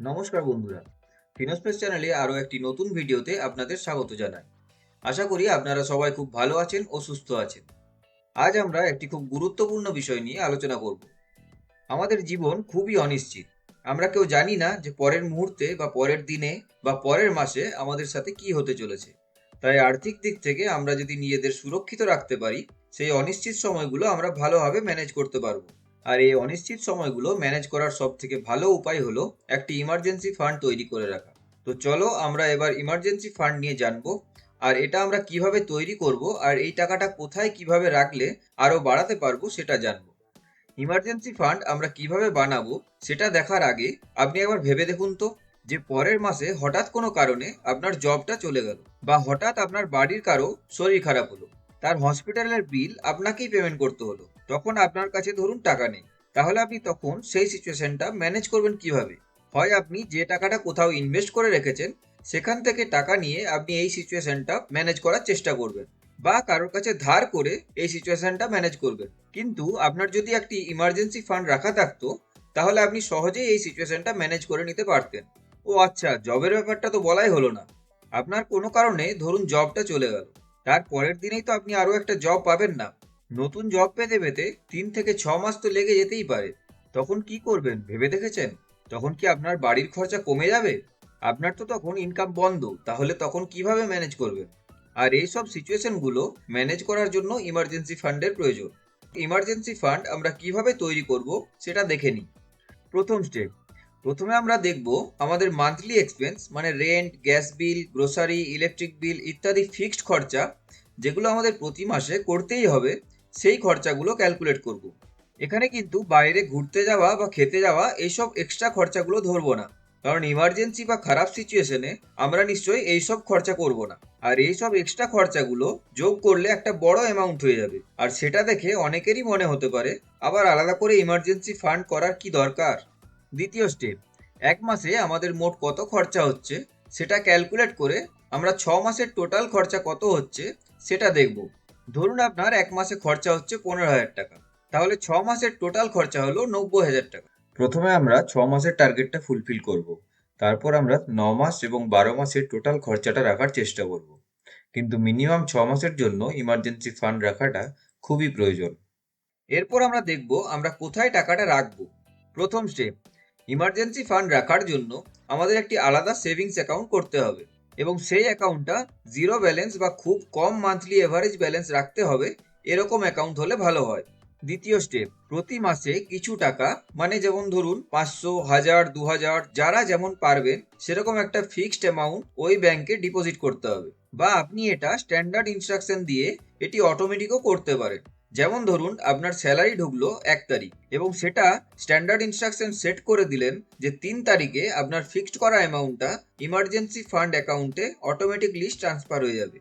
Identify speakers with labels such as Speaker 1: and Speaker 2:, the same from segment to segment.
Speaker 1: নমস্কার বন্ধুরা, ফিনোস্পেস চ্যানেলে আরও একটি নতুন ভিডিওতে আপনাদের স্বাগত জানাই। আশা করি আপনারা সবাই খুব ভালো আছেন ও সুস্থ আছেন। আজ আমরা একটি খুব গুরুত্বপূর্ণ বিষয় নিয়ে আলোচনা করব। আমাদের জীবন খুবই অনিশ্চিত। আমরা কেউ জানি না যে পরের মুহূর্তে বা পরের দিনে বা পরের মাসে আমাদের সাথে কি হতে চলেছে। তাই আর্থিক দিক থেকে আমরা যদি নিজেদের সুরক্ষিত রাখতে পারি, সেই অনিশ্চিত সময়গুলো আমরা ভালোভাবে ম্যানেজ করতে পারবো। আর এই অনিশ্চিত সময়গুলো ম্যানেজ করার সব থেকে ভালো উপায় হলো একটি ইমার্জেন্সি ফান্ড তৈরি করে রাখা। তো চলো আমরা এবার ইমার্জেন্সি ফান্ড নিয়ে জানবো, আর এটা আমরা কিভাবে তৈরি করব আর এই টাকাটা কোথায় কিভাবে রাখলে আরো বাড়াতে পারবো সেটা জানবো। ইমার্জেন্সি ফান্ড আমরা কিভাবে বানাবো সেটা দেখার আগে আপনি একবার ভেবে দেখুন তো, যে পরের মাসে হঠাৎ কোনো কারণে আপনার জবটা চলে গেল, বা হঠাৎ আপনার বাড়ির কারো শরীর খারাপ হলো, তার হসপিটালের বিল আপনাকেই পেমেন্ট করতে হলো, তখন আপনার কাছে ধরুন টাকা নেই। তাহলে আপনি তখন সেই সিচুয়েশনটা ম্যানেজ করবেন কিভাবে? হয় আপনি যে টাকাটা কোথাও ইনভেস্ট করে রেখেছেন সেখান থেকে টাকা নিয়ে আপনি এই সিচুয়েশনটা ম্যানেজ করার চেষ্টা করবেন, বা কারোর কাছে ধার করে এই সিচুয়েশনটা ম্যানেজ করবেন। কিন্তু আপনার যদি একটি ইমার্জেন্সি ফান্ড রাখা থাকতো, তাহলে আপনি সহজেই এই সিচুয়েশনটা ম্যানেজ করে নিতে পারতেন। ও আচ্ছা, জবের ব্যাপারটা তো বলাই হলো না। আপনার কোনো কারণে ধরুন জবটা চলে গেল, তার পরের দিনেই তো আপনি আরো একটা জব পাবেন না। নতুন জব পেতে পেতে 3 থেকে 6 মাস তো লেগে যেতেই পারে। তখন কি করবেন ভেবে দেখেছেন? তখন কি আপনার বাড়ির খরচা কমে যাবে? আপনার তো তখন ইনকাম বন্ধ, তাহলে তখন কিভাবে ম্যানেজ করবেন? আর এইসব সিচুয়েশনগুলো ম্যানেজ করার জন্য ইমার্জেন্সি ফান্ডের প্রয়োজন। ইমার্জেন্সি ফান্ড আমরা কিভাবে তৈরি করব সেটা দেখে নিই। প্রথম স্টেপ, প্রথমে আমরা দেখব আমাদের মান্থলি এক্সপেন্স, মানে rent, gas bill, grocery, electric bill ইত্যাদি ফিক্সড খরচা, যেগুলো আমাদের প্রতি মাসে করতেই হবে, সেই খরচাগুলো ক্যালকুলেট করব। এখানে কিন্তু বাইরে ঘুরতে যাওয়া বা খেতে যাওয়া এইসব এক্সট্রা খরচাগুলো ধরবো না, কারণ ইমার্জেন্সি বা খারাপ সিচুয়েশনে আমরা নিশ্চয়ই এইসব খরচা করব না। আর এইসব এক্সট্রা খরচাগুলো যোগ করলে একটা বড় অ্যামাউন্ট হয়ে যাবে, আর সেটা দেখে অনেকেরই মনে হতে পারে আবার আলাদা করে ইমার্জেন্সি ফান্ড করার কি দরকার। দ্বিতীয় স্টেপ, এক মাসে আমাদের মোট কত খরচা হচ্ছে সেটা ক্যালকুলেট করে আমরা 6 মাসের টোটাল খরচা কত হচ্ছে সেটা দেখব। ধরুন আপনার এক মাসে খরচা হচ্ছে 15,000 টাকা, তাহলে 6 মাসের টোটাল খরচা হলো 90,000 টাকা। প্রথমে আমরা 6 মাসের টার্গেটটা ফুলফিল করব, তারপর আমরা 9 মাস এবং 12 মাসের টোটাল খরচাটা রাখার চেষ্টা করব। কিন্তু মিনিমাম 6 মাসের জন্য ইমার্জেন্সি ফান্ড রাখাটা খুবই প্রয়োজন। এরপর আমরা দেখব আমরা কোথায় টাকাটা রাখবো। প্রথম স্টেপ, ইমার্জেন্সি ফান্ড রাখার জন্য আমাদের একটি আলাদা সেভিংস অ্যাকাউন্ট করতে হবে, এবং সেই অ্যাকাউন্টটা জিরো ব্যালেন্স বা খুব কম মান্থলি এভারেজ ব্যালেন্স রাখতে হবে, এরকম অ্যাকাউন্ট হলে ভালো হয়। দ্বিতীয় স্টেপ, প্রতি মাসে কিছু টাকা, মানে যেমন ধরুন 500, 1000, 2000, যারা যেমন পারবেন সেরকম একটা ফিক্সড অ্যামাউন্ট ওই ব্যাংকে ডিপোজিট করতে হবে, বা আপনি এটা স্ট্যান্ডার্ড ইনস্ট্রাকশন দিয়ে এটি অটোমেটিকও করতে পারেন। যেমন ধরুন আপনার স্যালারি ঢুকলো 1 তারিখ, এবং সেটা স্ট্যান্ডার্ড ইনস্ট্রাকশন সেট করে দিলেন যে 3 তারিখে আপনার ফিক্সড করা অ্যামাউন্টটা ইমার্জেন্সি ফান্ড অ্যাকাউন্টে অটোমেটিকলি ট্রান্সফার হয়ে যাবে।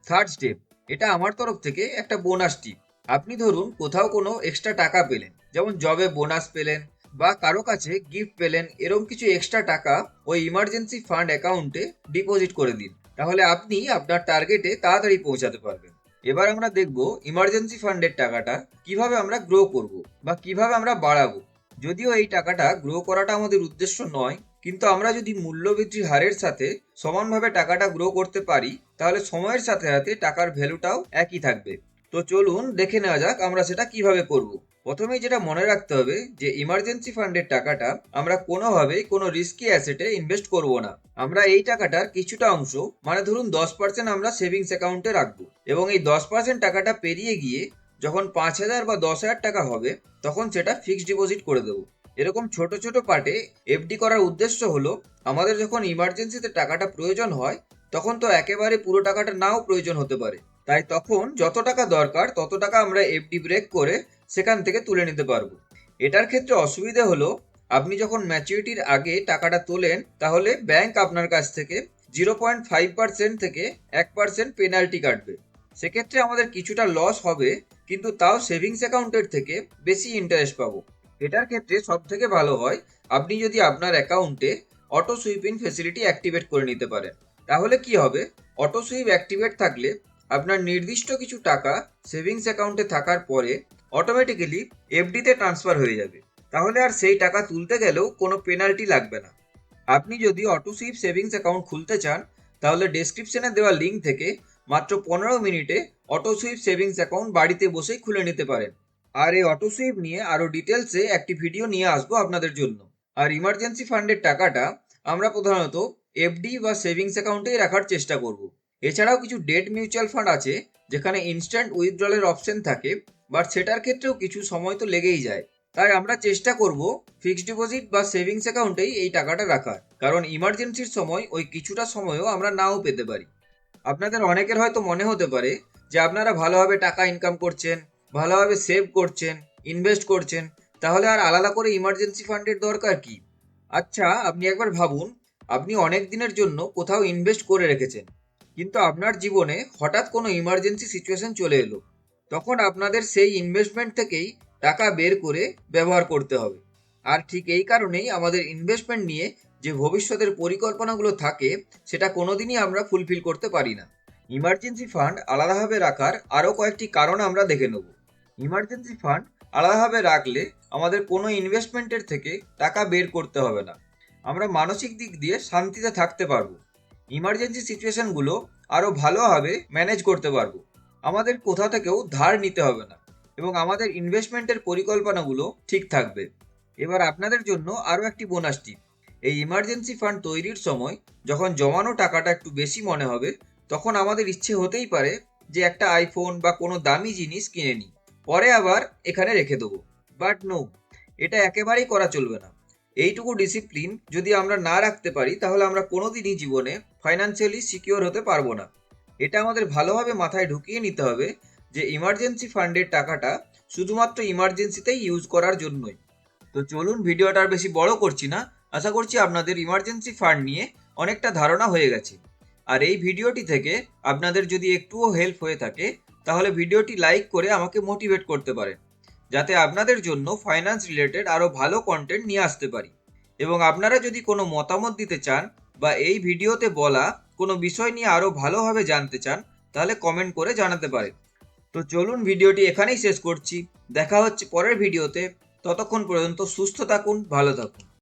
Speaker 1: থার্ড স্টেপ, এটা আমার তরফ থেকে একটা বোনাস টিপ। আপনি ধরুন কোথাও কোনো এক্সট্রা টাকা পেলেন, যেমন জবে বোনাস পেলেন বা কারো কাছে গিফট পেলেন, এরকম কিছু এক্সট্রা টাকা ওই ইমার্জেন্সি ফান্ড অ্যাকাউন্টে ডিপোজিট করে দিন, তাহলে আপনি আপনার টার্গেটে তাড়াতাড়ি পৌঁছাতে পারবেন। এবার আমরা দেখব ইমার্জেন্সি ফান্ডের টাকাটা কিভাবে আমরা গ্রো করব বা কিভাবে আমরা বাড়াবো। যদিও এই টাকাটা গ্রো করাটা আমাদের উদ্দেশ্য নয়, কিন্তু আমরা যদি মূল্যবৃদ্ধির হারের সাথে সমানভাবে টাকাটা গ্রো করতে পারি, তাহলে সময়ের সাথে সাথে টাকার ভ্যালুটাও একই থাকবে। তো চলুন দেখে নেওয়া যাক আমরা সেটা কিভাবে করব। প্রথমেই যেটা মনে রাখতে হবে যে ইমার্জেন্সি ফান্ডের টাকাটা আমরা কোনোভাবেই কোনো রিস্কি অ্যাসেটে ইনভেস্ট করব না। আমরা এই টাকাটার কিছুটা অংশ, মানে ধরুন 10% আমরা সেভিংস অ্যাকাউন্টে রাখবো, এবং এই 10% টাকাটা পেরিয়ে গিয়ে যখন 5,000 বা 10,000 টাকা হবে, তখন সেটা ফিক্সড ডিপোজিট করে দেবো। এরকম ছোট ছোট পার্টে এফডি করার উদ্দেশ্য হলো আমাদের যখন ইমার্জেন্সিতে টাকাটা প্রয়োজন হয়, তখন তো একেবারে পুরো টাকাটা নাও প্রয়োজন হতে পারে। তাই তখন যত টাকা দরকার তত টাকা আমরা এফডি ব্রেক করে সেখান থেকে তুলে নিতে পারবো। এটার ক্ষেত্রে অসুবিধে হলো, আপনি যখন ম্যাচুরিটির আগে টাকাটা তোলেন, তাহলে ব্যাংক আপনার কাছ থেকে 0.5% থেকে 1% পেনাল্টি কাটবে। সেক্ষেত্রে আমাদের কিছুটা লস হবে, কিন্তু তাও সেভিংস অ্যাকাউন্টের থেকে বেশি ইন্টারেস্ট পাবো। এটার ক্ষেত্রে সব থেকে ভালো হয় আপনি যদি আপনার অ্যাকাউন্টে auto sweep in facility activate করে নিতে পারেন। তাহলে কি হবে, অটো সুইপ অ্যাক্টিভেট থাকলে আপনার নির্দিষ্ট কিছু টাকা সেভিংস অ্যাকাউন্টে থাকার পরে অটোমেটিক্যালি এফডিতে ট্রান্সফার হয়ে যাবে, তাহলে আর সেই টাকা তুলতে গেলেও কোনো পেনাল্টি লাগবে না। আপনি যদি অটো সুইপ সেভিংস অ্যাকাউন্ট খুলতে চান, তাহলে ডেসক্রিপশনে দেওয়া লিঙ্ক থেকে মাত্র 15 মিনিটে অটো সুইপ সেভিংস অ্যাকাউন্ট বাড়িতে বসেই খুলে নিতে পারেন। আর এই অটো সুইপ নিয়ে আরো ডিটেলসে একটি ভিডিও নিয়ে আসবো আপনাদের জন্য। আর ইমার্জেন্সি ফান্ডের টাকাটা আমরা প্রধানত এফডি বা সেভিংস অ্যাকাউন্টেই রাখার চেষ্টা করব। এছাড়াও কিছু ডেট মিউচুয়াল ফান্ড আছে যেখানে ইনস্ট্যান্ট উইথড্রলের অপশন থাকে, বাট সেটার ক্ষেত্রেও কিছু সময় তো লেগেই যায়। তাই আমরা চেষ্টা করব ফিক্সড ডিপোজিট বা সেভিংস অ্যাকাউন্টেই এই টাকাটা রাখার, কারণ ইমার্জেন্সির সময় ওই কিছুটা সময়ও আমরা নাও পেতে পারি। আপনাদের অনেকের হয়তো মনে হতে পারে যে আপনারা ভালোভাবে টাকা ইনকাম করছেন, ভালোভাবে সেভ করছেন, ইনভেস্ট করছেন, তাহলে আর আলাদা করে ইমার্জেন্সি ফান্ডের দরকার কি? আচ্ছা, আপনি একবার ভাবুন, আপনি অনেক দিনের জন্য কোথাও ইনভেস্ট করে রেখেছেন, কিন্তু আপনার জীবনে হঠাৎ কোনো ইমার্জেন্সি সিচুয়েশন চলে এলো। তখন আপনাদের সেই ইনভেস্টমেন্ট থেকেই টাকা বের করে ব্যবহার করতে হবে। আর ঠিক এই কারণেই আমাদের ইনভেস্টমেন্ট নিয়ে যে ভবিষ্যতের পরিকল্পনাগুলো থাকে, সেটা কোনোদিনই আমরা ফুলফিল করতে পারি না। ইমার্জেন্সি ফান্ড আলাদাভাবে রাখার আরও কয়েকটি কারণ আমরা দেখে নেব। ইমার্জেন্সি ফান্ড আলাদাভাবে রাখলে আমাদের কোনো ইনভেস্টমেন্টের থেকে টাকা বের করতে হবে না। আমরা মানসিক দিক দিয়ে শান্তিতে থাকতে পারবো। ইমার্জেন্সি সিচুয়েশনগুলো আরও ভালোভাবে ম্যানেজ করতে পারবো। আমাদের কোথা থেকেও ধার নিতে হবে না, এবং আমাদের ইনভেস্টমেন্টের পরিকল্পনাগুলো ঠিক থাকবে। এবার আপনাদের জন্য আরও একটি বোনাস টিপ। এই ইমার্জেন্সি ফান্ড তৈরির সময় যখন জমানো টাকাটা একটু বেশি মনে হবে, তখন আমাদের ইচ্ছে হতেই পারে যে একটা আইফোন বা কোনো দামি জিনিস কিনে নিই, পরে আবার এখানে রেখে দেবো। বাট নো, এটা একেবারেই করা চলবে না। এইটুকু ডিসিপ্লিন যদি আমরা না রাখতে পারি, তাহলে আমরা কোনোদিনই জীবনে ফাইন্যান্সিয়ালি সিকিওর হতে পারবো না। এটা আমাদের ভালোভাবে মাথায় ঢুকিয়ে নিতে হবে যে ইমার্জেন্সি ফান্ডের টাকাটা শুধুমাত্র ইমার্জেন্সিতেই ইউজ করার জন্যই। তো চলুন, ভিডিওটা আর বেশি বড় করছি না। আশা করছি আপনাদের ইমার্জেন্সি ফান্ড নিয়ে অনেকটা ধারণা হয়ে গেছে। আর এই ভিডিওটি থেকে আপনাদের যদি একটুও হেল্প হয়ে থাকে, তাহলে ভিডিওটি লাইক করে আমাকে মোটিভেট করতে পারেন, যাতে আপনাদের জন্য ফাইন্যান্স রিলেটেড আরও ভালো কন্টেন্ট নিয়ে আসতে পারি। এবং আপনারা যদি কোনো মতামত দিতে চান বা এই ভিডিওতে বলা কোনো বিষয় নিয়ে আরও ভালোভাবে জানতে চান, তাহলে কমেন্ট করে জানাতে পারেন। তো চলুন, ভিডিওটি এখানেই শেষ করছি। দেখা হচ্ছে পরের ভিডিওতে। ততক্ষণ পর্যন্ত সুস্থ থাকুন, ভালো থাকুন।